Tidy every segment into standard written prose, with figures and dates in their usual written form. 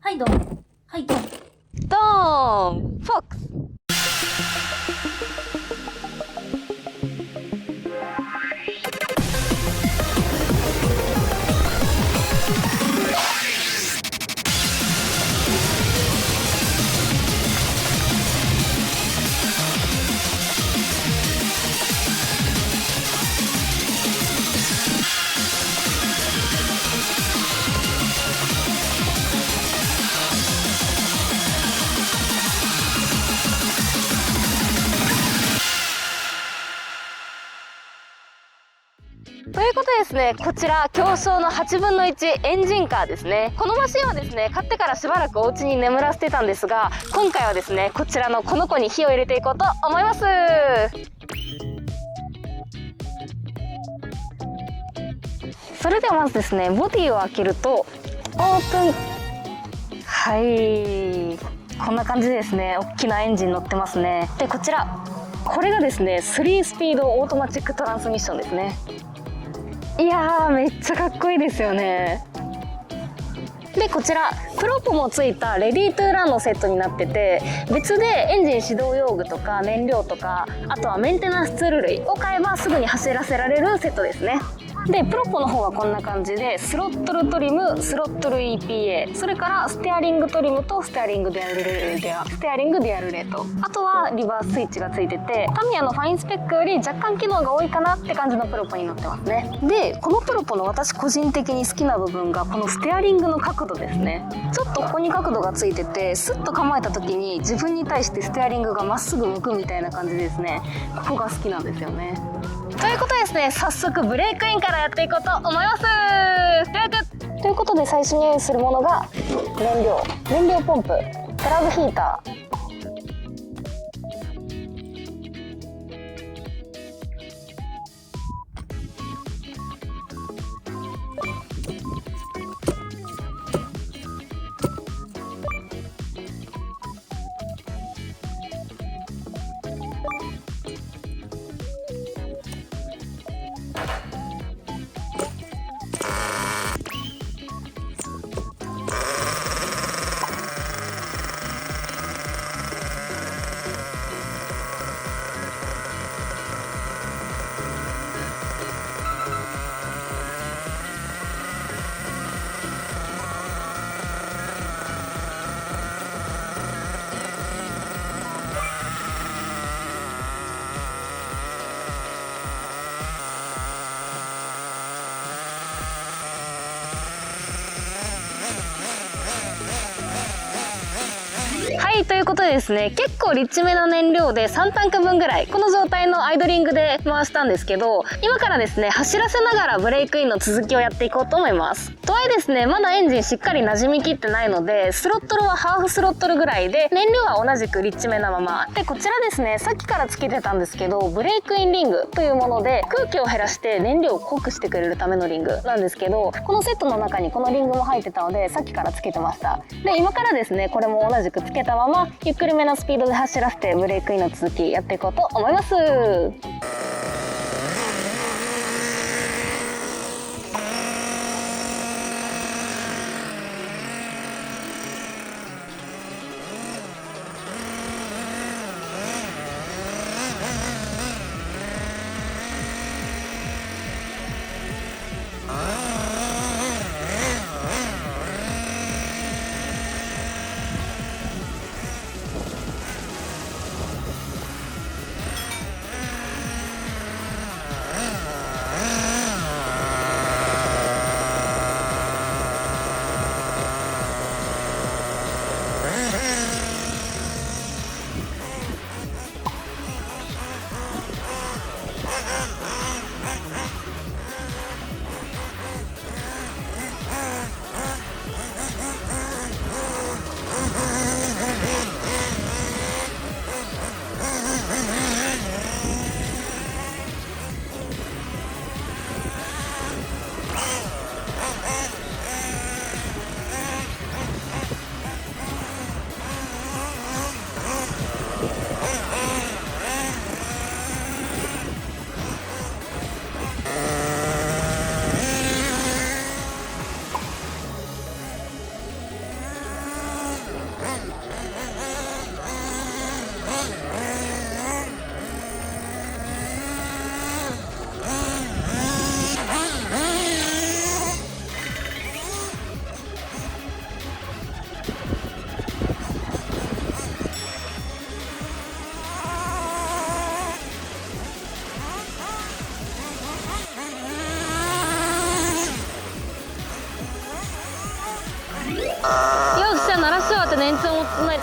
はいどん。はいどん。ドーンフォックス。ということでですね、こちら競争の8分の1エンジンカーですね。このマシンはですね、買ってからしばらくお家に眠らせてたんですが、今回はですね、こちらのこの子に火を入れていこうと思います。それではまずですね、ボディを開けるとオープン。はい、こんな感じでですね、大きなエンジン乗ってますね。でこちら、これがですね3スピードオートマチックトランスミッションですね。いやー、めっちゃかっこいいですよね。でこちらプロポもついたレディートゥーランのセットになってて、別でエンジン始動用具とか燃料とか、あとはメンテナンスツール類を買えばすぐに走らせられるセットですね。でプロポの方はこんな感じで、スロットルトリム、スロットル EPA、 それからステアリングトリムとステアリングデュアルレート、あとはリバーススイッチがついてて、タミヤのファインスペックより若干機能が多いかなって感じのプロポになってますね。でこのプロポの私個人的に好きな部分がこのステアリングの角度ですね。ちょっとここに角度がついてて、スッと構えた時に自分に対してステアリングがまっすぐ向くみたいな感じですね。ここが好きなんですよね。ということでですね、早速ブレークインからやっていこうと思います。ということで最初に用意するものが燃料ポンプ、プラグヒーター、はい、ということでですね、結構リッチめな燃料で3タンク分ぐらいこの状態のアイドリングで回したんですけど、今からですね走らせながらブレイクインの続きをやっていこうと思います。とはいえですね、まだエンジンしっかり馴染みきってないので、スロットルはハーフスロットルぐらいで、燃料は同じくリッチめなままで、こちらですね、さっきからつけてたんですけど、ブレイクインリングというもので空気を減らして燃料を濃くしてくれるためのリングなんですけど、このセットの中にこのリングも入ってたので、さっきからつけてました。で今からですね、これも同じくつけたままゆっくりめのスピードで走らせてブレイクインの続きやっていこうと思います。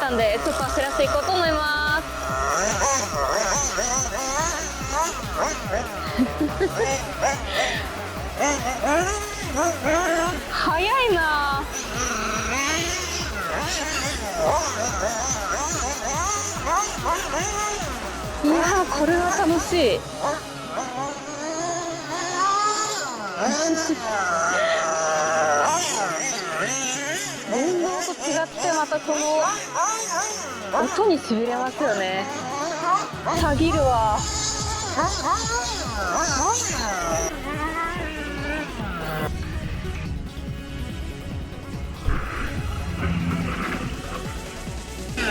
ったんでちょっと走らせていこうと思います。早いな。いやー、これは楽しい。電動と違ってまたこの音にしびれますよね。たぎるわ。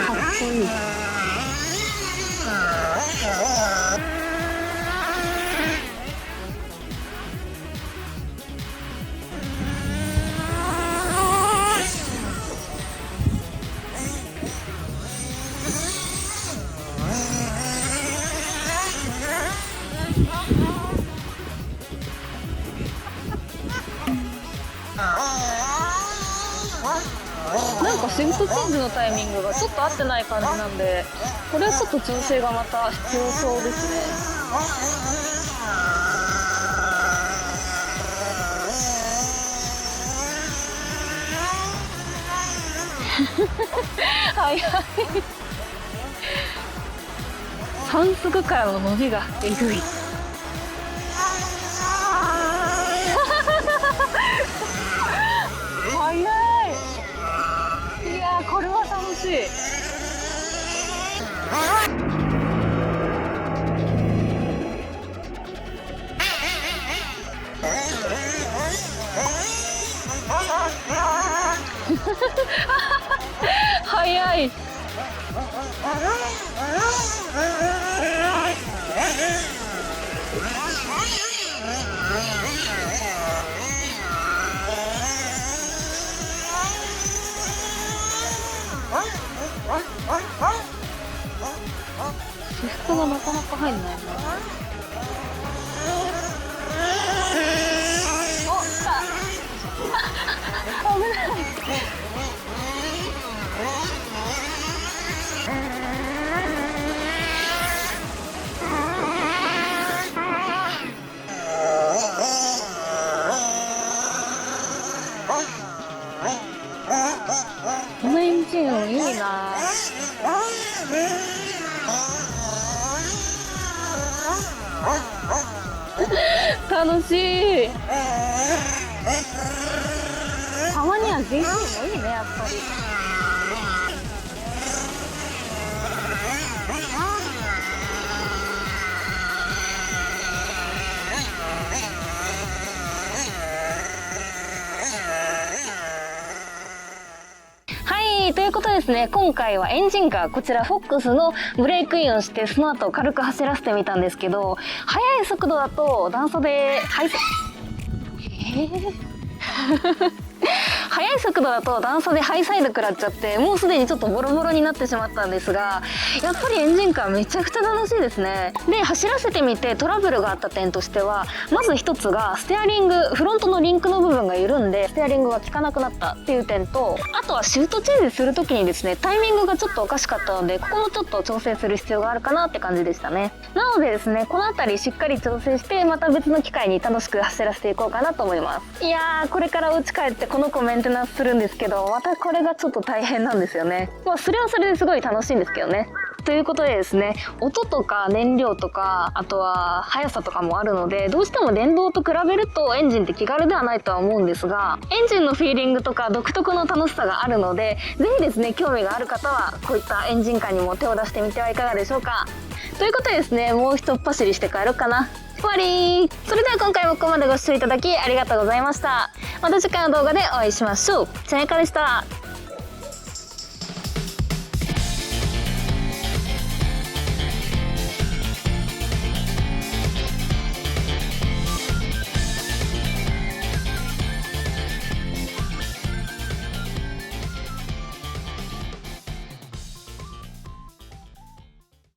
かっこいい。なんかシフトチェンジのタイミングがちょっと合ってない感じなんで、これはちょっと調整がまた必要そうですね。早い。反則からの伸びがえぐい。早い。いやー、これは楽しい。早い。シフトがなかなか入んないな。おっ、来た。危ない。このエンジン音いいな。楽しい。たまには GT もいいね、やっぱり。ということですね、今回はエンジンカー、こちらフォックスのブレークインをしてその後軽く走らせてみたんですけど、速い速度だと段差で速い速度だと段差でハイサイド食らっちゃって、もうすでにちょっとボロボロになってしまったんですが、やっぱりエンジンカーめちゃくちゃ楽しいですね。で、走らせてみてトラブルがあった点としては、まず一つがステアリング、フロントのリンクの部分が緩んでステアリングが効かなくなったっていう点と、あとはシフトチェンジする時にですね、タイミングがちょっとおかしかったので、ここもちょっと調整する必要があるかなって感じでしたね。なのでですね、この辺りしっかり調整して、また別の機会に楽しく走らせていこうかなと思います。いやー、これからお家帰ってこの子メンテナンスするんですけど、またこれがちょっと大変なんですよね。まあそれはそれですごい楽しいんですけどね。ということでですね、音とか燃料とか、あとは速さとかもあるので、どうしても電動と比べるとエンジンって気軽ではないとは思うんですが、エンジンのフィーリングとか独特の楽しさがあるので、ぜひですね、興味がある方はこういったエンジンカーにも手を出してみてはいかがでしょうか。ということでですね、もう一走りして帰ろうかな。終わり。それでは今回もここまでご視聴いただきありがとうございました。また次回の動画でお会いしましょう。チャンネルでした。